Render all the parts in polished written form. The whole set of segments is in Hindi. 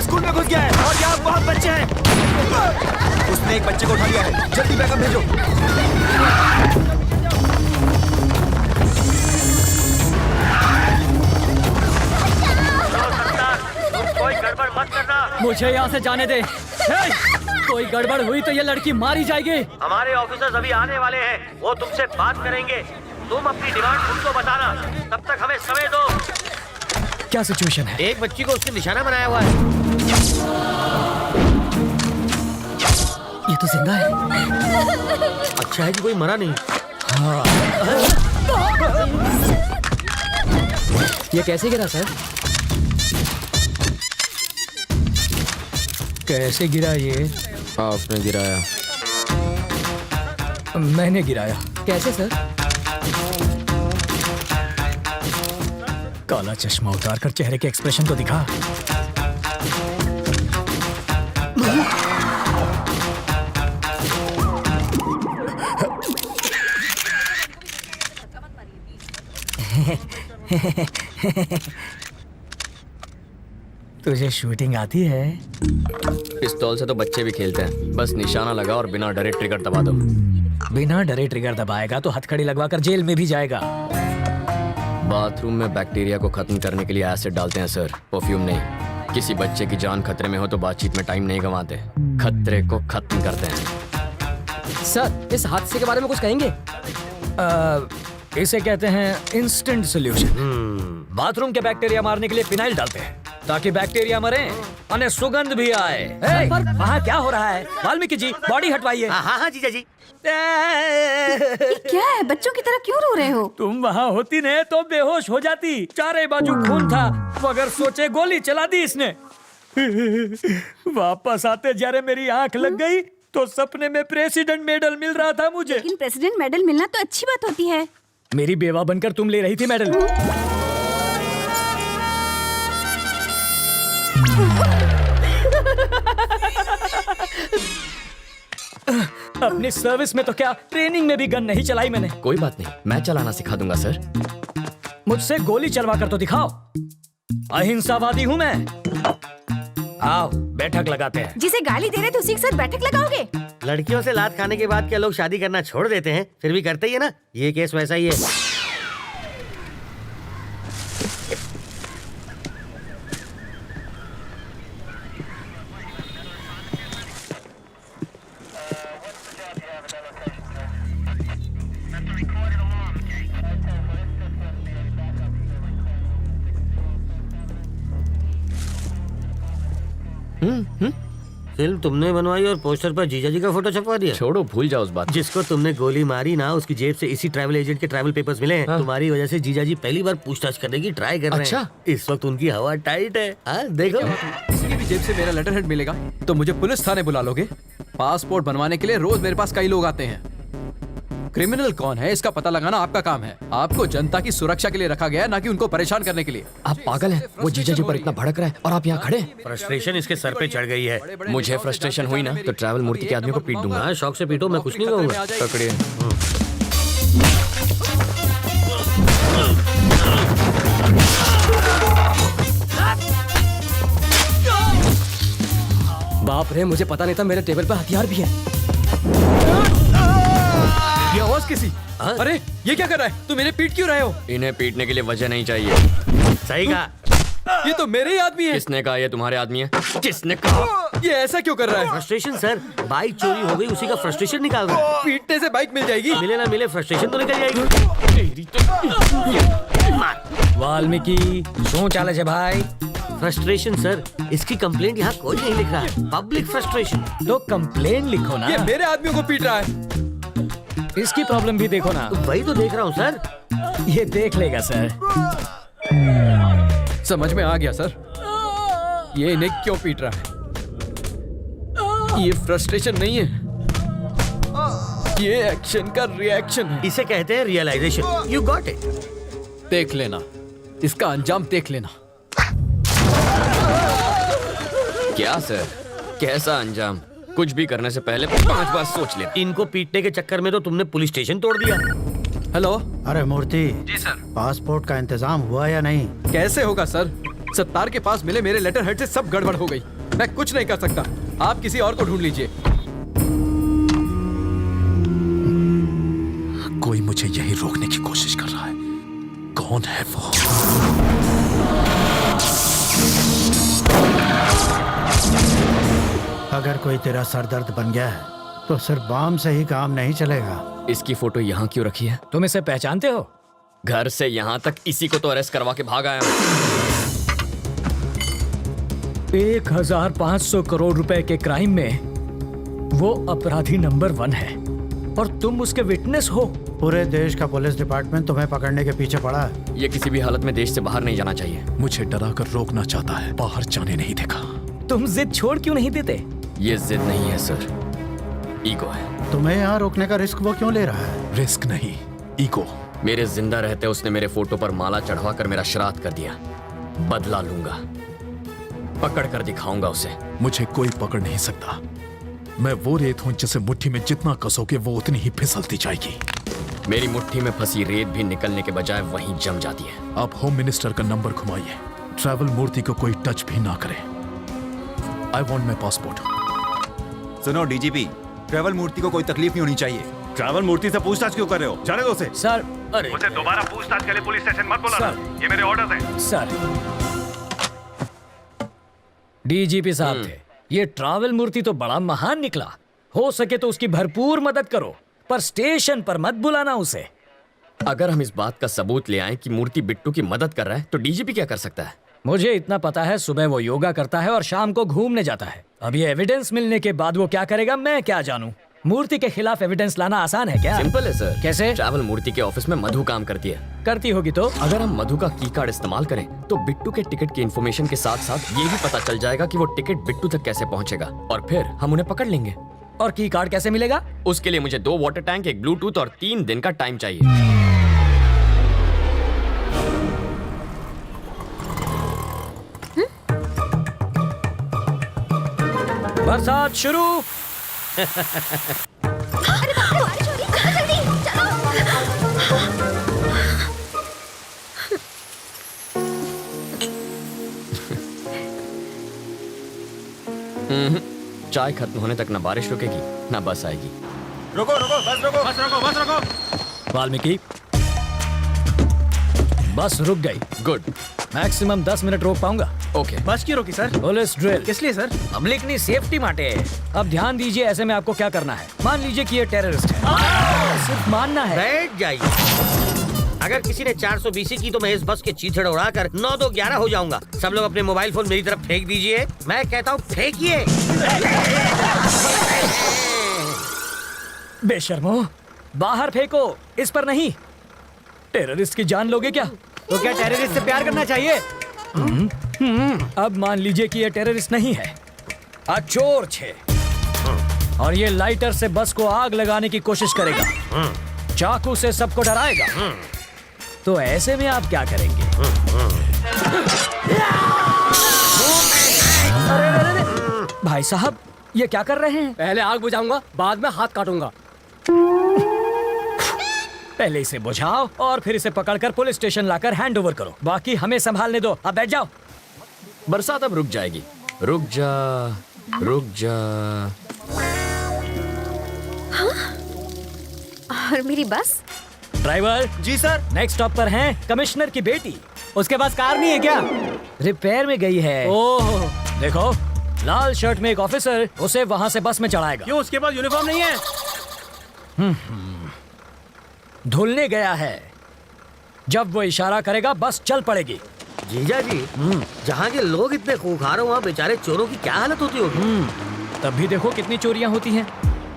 स्कूल में घुस गया है और यहाँ बहुत बच्चे हैं। उसने एक बच्चे को उठा लिया है, जल्दी बैकअप भेजो। कोई गड़बड़ मत करना। मुझे यहाँ से जाने दे। कोई गड़बड़ हुई तो ये लड़की मारी जाएगी। हमारे ऑफिसर्स अभी आने वाले हैं, वो तुमसे बात करेंगे। तुम अपनी डिमांड उनको बताना, तब तक हमें समय दो। क्या सिचुएशन है? एक बच्ची को उसने निशाना बनाया हुआ है। ये तो जिंदा है। अच्छा है कि कोई मरा नहीं। हाँ। ये कैसे गिरा सर? कैसे गिरा ये? आपने गिराया। मैंने गिराया। कैसे सर? काला चश्मा उतार कर चेहरे के एक्सप्रेशन तो दिखा। तुझे शूटिंग आती है? पिस्तौल से तो बच्चे भी खेलते हैं, बस निशाना लगा और बिना डरे ट्रिगर दबा दो। बिना डरे ट्रिगर दबाएगा तो हथकड़ी लगवाकर जेल में भी जाएगा। बाथरूम में बैक्टीरिया को खत्म करने के लिए एसिड डालते हैं सर, परफ्यूम नहीं। किसी बच्चे की जान खतरे में हो तो बातचीत में टाइम नहीं गंवाते, खतरे को खत्म करते हैं। सर, इस हादसे के बारे में कुछ कहेंगे? इसे कहते हैं इंस्टेंट सॉल्यूशन। बाथरूम के बैक्टीरिया मारने के लिए फिनाइल डालते हैं ताकि बैक्टीरिया मरे और सुगंध भी आए। पर वहाँ क्या हो रहा है? वाल्मीकि जी, बॉडी हटवाइए। हाँ जीजा जी। क्या है? बच्चों की तरह क्यों रो रहे हो? तुम वहाँ होती न तो बेहोश हो जाती। चारे बाजू खून था, मगर सोचे गोली चला दी इसने। वापस आते जरा मेरी आंख लग गई तो सपने में प्रेसिडेंट मेडल मिल रहा था मुझे। लेकिन प्रेसिडेंट मेडल मिलना तो अच्छी बात होती है। मेरी बेवा बनकर तुम ले रही थी मेडल। अपनी सर्विस में तो क्या, ट्रेनिंग में भी गन नहीं चलाई मैंने। कोई बात नहीं, मैं चलाना सिखा दूंगा सर। मुझसे गोली चलवा कर तो दिखाओ। अहिंसावादी हूँ मैं। आओ बैठक लगाते हैं। जिसे गाली दे रहे थे उसी के साथ बैठक लगाओगे? लड़कियों से लात खाने के बाद क्या लोग शादी करना छोड़ देते हैं? फिर भी करते ही है ना। ये केस वैसा ही है। फिल्म तुमने बनवाई और पोस्टर पर जीजा जी का फोटो छपवा दिया। छोड़ो, भूल जाओ उस बात। जिसको तुमने गोली मारी ना, उसकी जेब से इसी ट्रैवल एजेंट के ट्रैवल पेपर्स मिले हैं। तुम्हारी वजह से जीजा जी पहली बार पूछताछ करने की ट्राई कर रहे हैं। इस वक्त उनकी हवा टाइट है। देखो, किसी की भी जेब से मेरा लेटर हेड मिलेगा तो मुझे पुलिस थाने बुला लोगे? पासपोर्ट बनवाने के लिए रोज मेरे पास कई लोग आते हैं। क्रिमिनल कौन है इसका पता लगाना आपका काम है। आपको जनता की सुरक्षा के लिए रखा गया है, ना कि उनको परेशान करने के लिए। आप पागल हैं? वो जीजा जी पर इतना भड़क रहा है और आप यहाँ खड़े। फ्रस्ट्रेशन इसके सर पे चढ़ गई है। मुझे फ्रस्ट्रेशन हुई ना तो ट्रैवल मूर्ति के आदमी को पीट दूंगा। शौक से पीटो, मैं कुछ नहीं कहूँगा। पकड़िए। बाप रे, मुझे पता नहीं था मेरे टेबल पर हथियार भी है। ये आवाज किसी? अरे ये क्या कर रहा है? तुम मेरे पीट क्यों रहे हो? इन्हें पीटने के लिए वजह नहीं चाहिए। सही कहा। ये तो मेरे ही आदमी है। किसने कहा ये तुम्हारे आदमी है? किसने कहा? ये ऐसा क्यों कर रहा है? फ्रस्ट्रेशन सर, बाइक चोरी हो गई, उसी का फ्रस्ट्रेशन निकाल रहा है। पीटने से बाइक मिल जाएगी? मिले ना मिले, फ्रस्ट्रेशन तो निकल जाएगी। वाल्मीकि शो चाले छे भाई? फ्रस्ट्रेशन सर, इसकी कंप्लेंट यहाँ कोई नहीं लिख रहा है। Public frustration. तो कंप्लेन लिखो ना। ये मेरे आदमियों को पीट रहा है। इसकी प्रॉब्लम भी देखो ना। तो वही तो देख रहा हूँ सर। ये देख लेगा सर। समझ में आ गया सर, ये इन्हें क्यों पीट रहा है। ये फ्रस्ट्रेशन नहीं है, ये एक्शन का रिएक्शन है। इसे कहते हैं रियलाइजेशन। You got it. देख लेना, इसका अंजाम देख लेना। क्या सर, कैसा अंजाम? कुछ भी करने से पहले 5 बार सोच ले। इनको पीटने के चक्कर में तो तुमने पुलिस स्टेशन तोड़ दिया। हेलो। अरे मूर्ति जी सर। पासपोर्ट का इंतजाम हुआ या नहीं? कैसे होगा सर, सत्तार के पास मिले मेरे लेटर हेड से सब गड़बड़ हो गई। मैं कुछ नहीं कर सकता। आप किसी और को ढूंढ लीजिए। कोई मुझे यही रोकने की कोशिश कर रहा है। कौन है वो? अगर कोई तेरा सरदर्द बन गया है तो सिर्फ बाम से ही काम नहीं चलेगा। इसकी फोटो यहाँ क्यों रखी है? तुम इसे पहचानते हो? घर से यहाँ तक इसी को तो अरेस्ट करवा के भाग आया हूँ। 1500 करोड़ रुपए के क्राइम में वो अपराधी नंबर 1 है और तुम उसके विटनेस हो। पूरे देश का पुलिस डिपार्टमेंट तुम्हें पकड़ने के पीछे पड़ा है। ये किसी भी हालत में देश से बाहर नहीं जाना चाहिए। मुझे डरा कर रोकना चाहता है, बाहर जाने नहीं देगा। तुम जिद छोड़ क्यों नहीं देते? ये जिद नहीं है सर, ईगो है। तुम्हें यहाँ रोकने का रिस्क वो क्यों ले रहा है? रिस्क नहीं, ईगो। मेरे जिंदा रहते उसने मेरे फोटो पर माला चढ़वा कर मेरा श्राद्ध कर दिया। बदला लूंगा, पकड़ कर दिखाऊंगा उसे। मुझे कोई पकड़ नहीं सकता। मैं वो रेत हूं जिसे मुट्ठी में जितना कसोगे वो उतनी ही फिसलती जाएगी। मेरी मुट्ठी में फंसी रेत भी निकलने के बजाय वहीं जम जाती है। आप होम मिनिस्टर का नंबर घुमाइए। ट्रैवल मूर्ति को कोई टच भी ना करे। I want my passport. सुनो डीजीपी, ट्रैवल मूर्ति को कोई तकलीफ नहीं होनी चाहिए। ट्रैवल मूर्ति से पूछताछ क्यों कर रहे हो? जाने दो उसे। सर, अरे मुझे दोबारा पूछताछ के लिए पुलिस स्टेशन मत बुलाना। ये मेरे ऑर्डर्स हैं। सर, डीजीपी साहब थे। ये ट्रैवल मूर्ति तो बड़ा महान निकला। हो सके तो उसकी भरपूर मदद करो, पर स्टेशन पर मत बुलाना उसे। अगर हम इस बात का सबूत ले आए कि मूर्ति बिट्टू की मदद कर रहा है तो डीजीपी क्या कर सकता है? मुझे इतना पता है, सुबह वो योगा करता है और शाम को घूमने जाता है। अब ये एविडेंस मिलने के बाद वो क्या करेगा मैं क्या जानूं? मूर्ति के खिलाफ एविडेंस लाना आसान है क्या? सिंपल है सर। कैसे? ट्रैवल मूर्ति के ऑफिस में मधु काम करती है। करती होगी तो? अगर हम मधु का की कार्ड इस्तेमाल करें तो बिट्टू के टिकट की इन्फॉर्मेशन के साथ साथ ये भी पता चल जाएगा कि वो टिकट बिट्टू तक कैसे पहुंचेगा और फिर हम उन्हें पकड़ लेंगे। और की कार्ड कैसे मिलेगा? उसके लिए मुझे 2 वाटर टैंक, एक ब्लूटूथ और 3 दिन का टाइम चाहिए। बरसात शुरू। चाय खत्म होने तक ना बारिश रुकेगी ना बस आएगी। रुको रुको, बस रुको, बस रुको, बस रुको। वाल्मीकि, बस रुक गई। गुड। मैक्सिमम 10 मिनट रोक पाऊंगा। ओके। बस क्यों रोकी सर? Police drill. किस लिए सर? पब्लिक की सेफ्टी माटे। अब ध्यान दीजिए, ऐसे में आपको क्या करना है। मान लीजिए कि ये टेररिस्ट है, सिर्फ मानना है। बैठ जाइए। अगर किसी ने 420 की तो मैं इस बस के चीथड़े उड़ाकर 9-2-11 हो जाऊंगा। सब लोग अपने मोबाइल फोन मेरी तरफ फेंक दीजिए। मैं कहता हूँ फेंकिए। बेशर्मो, बाहर फेंको, इस पर नहीं। टेररिस्ट की जान लोगे क्या? तो क्या टेररिस्ट से प्यार करना चाहिए? अब मान लीजिए कि ये टेररिस्ट नहीं है, चोर छे, और ये लाइटर से बस को आग लगाने की कोशिश करेगा, चाकू से सबको डराएगा। तो ऐसे में आप क्या करेंगे? अरे, भाई साहब ये क्या कर रहे हैं? पहले आग बुझाऊंगा, बाद में हाथ काटूंगा। पहले इसे बुझाओ और फिर इसे पकड़कर पुलिस स्टेशन लाकर हैंड ओवर करो। बाकी हमें संभालने दो। अब बैठ जाओ। बरसात अब रुक जाएगी। रुक जा, रुक जा। और मेरी बस? ड्राइवर जी सर। नेक्स्ट स्टॉप पर हैं कमिश्नर की बेटी। उसके पास कार नहीं है क्या? रिपेयर में गई है। ओह, देखो लाल शर्ट में एक ऑफिसर उसे वहां से बस में चढ़ाएगा। क्यों, उसके पास यूनिफॉर्म नहीं है? धुलने गया है। जब वो इशारा करेगा बस चल पड़ेगी। जीजा जी, जहाँ के लोग इतने खूंखार हो वहाँ बेचारे चोरों की क्या हालत होती होगी? तब भी देखो कितनी चोरियां होती हैं।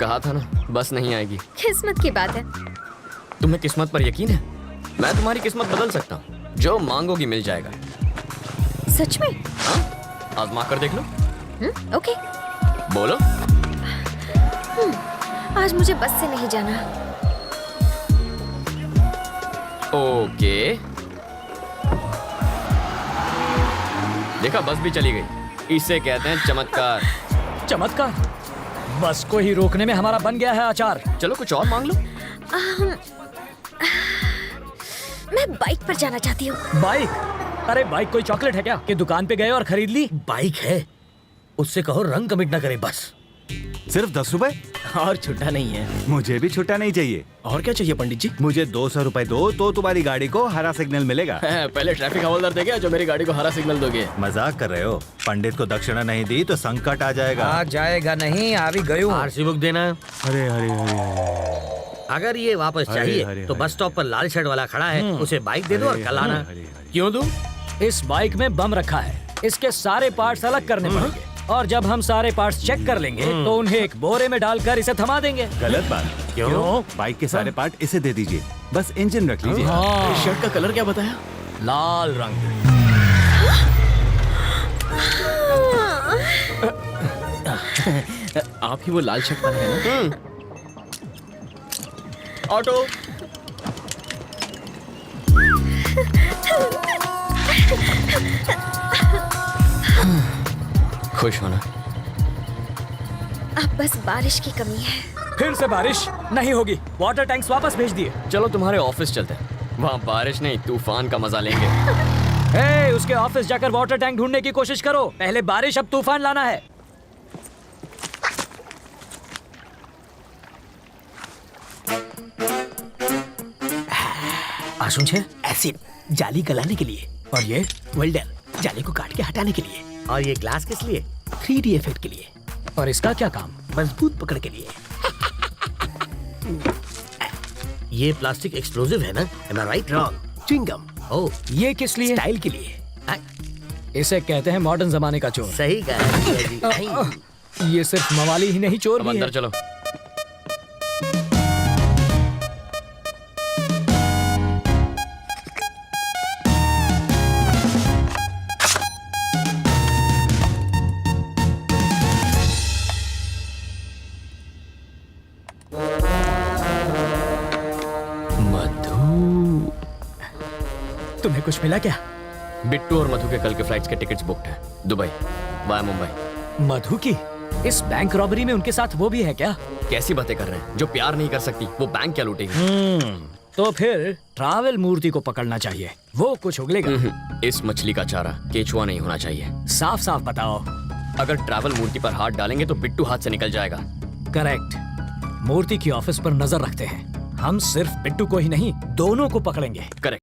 कहा था ना बस नहीं आएगी। किस्मत की बात है। तुम्हें किस्मत पर यकीन है? मैं तुम्हारी किस्मत बदल सकता हूँ। जो मांगोगी मिल जाएगा। सच में? हाँ? आजमा कर देख लो। ओके। बोलो। आज मुझे बस से नहीं जाना। ओके। देखा, बस भी चली गई। इसे कहते हैं चमत्कार। चमत्कार? बस को ही रोकने में हमारा बन गया है अचार। चलो कुछ और मांग लो। मैं बाइक पर जाना चाहती हूँ। बाइक? अरे बाइक कोई चॉकलेट है क्या कि दुकान पे गए और खरीद ली? बाइक है उससे कहो रंग कमिट ना करे बस। सिर्फ 10 रुपए? और छुट्टा नहीं है। मुझे भी छुट्टा नहीं चाहिए। और क्या चाहिए पंडित जी? मुझे 200 रुपए दो तो तुम्हारी गाड़ी को हरा सिग्नल मिलेगा। पहले ट्रैफिक हवलदार देगा जो मेरी गाड़ी को हरा सिग्नल दोगे। मजाक कर रहे हो? पंडित को दक्षिणा नहीं दी तो संकट आ जाएगा। आ जाएगा नहीं, आ भी गयो। आरसी बुक देना। अरे अरे अरे अगर ये वापस चाहिए हरे, तो हरे। बस स्टॉप पर लाल शर्ट वाला खड़ा है, उसे बाइक दे दो और कल आना। क्यों दूं? इस बाइक में बम रखा है, इसके सारे पार्ट्स अलग करने पड़ेंगे और जब हम सारे पार्ट्स चेक कर लेंगे तो उन्हें एक बोरे में डालकर इसे थमा देंगे। गलत बात। क्यों? बाइक के सारे पार्ट इसे दे दीजिए, बस इंजन रख लीजिए। शर्ट का कलर क्या बताया? लाल रंग। आप ही वो लाल शर्ट पहने हैं ना? ऑटो। खुश होना। अब बस बारिश की कमी है। फिर से बारिश नहीं होगी, वाटर टैंक्स वापस भेज दिए। चलो तुम्हारे ऑफिस चलते हैं, वहाँ बारिश नहीं तूफान का मजा लेंगे। हे, उसके ऑफिस जाकर वाटर टैंक ढूंढने की कोशिश करो। पहले बारिश, अब तूफान लाना है। आशुन छे एसिड जाली गलाने के लिए, और ये वेल्डर जाली को काट के हटाने के लिए, और ये ग्लास किस लिए? 3D इफेक्ट के लिए, और इसका क्या काम? मजबूत पकड़ के लिए। ये प्लास्टिक एक्सप्लोसिव है ना? Am I right? Wrong. Chewing gum. Oh, ये किस लिए? स्टाइल के लिए। इसे कहते हैं मॉडर्न जमाने का चोर। सही कहा। ये सिर्फ मवाली ही नहीं, चोर अब भी अंदर है। चलो। मधु, तुम्हें कुछ मिला क्या? बिट्टू और मधु के कल के फ्लाइट्स के टिकट्स बुकड हैं, दुबई वाया मुंबई। मधु की इस बैंक रॉबरी में उनके साथ वो भी है क्या? कैसी बातें कर रहे हैं? जो प्यार नहीं कर सकती वो बैंक क्या लूटेगी? तो फिर ट्रैवल मूर्ति को पकड़ना चाहिए, वो कुछ उगलेगा। इस मछली का चारा केचुआ नहीं होना चाहिए। साफ साफ बताओ। अगर ट्रैवल मूर्ति पर हाथ डालेंगे तो बिट्टू हाथ से निकल जाएगा। करेक्ट। मूर्ति की ऑफिस पर नजर रखते हैं। हम सिर्फ बिट्टू को ही नहीं, दोनों को पकड़ेंगे। करेक्ट।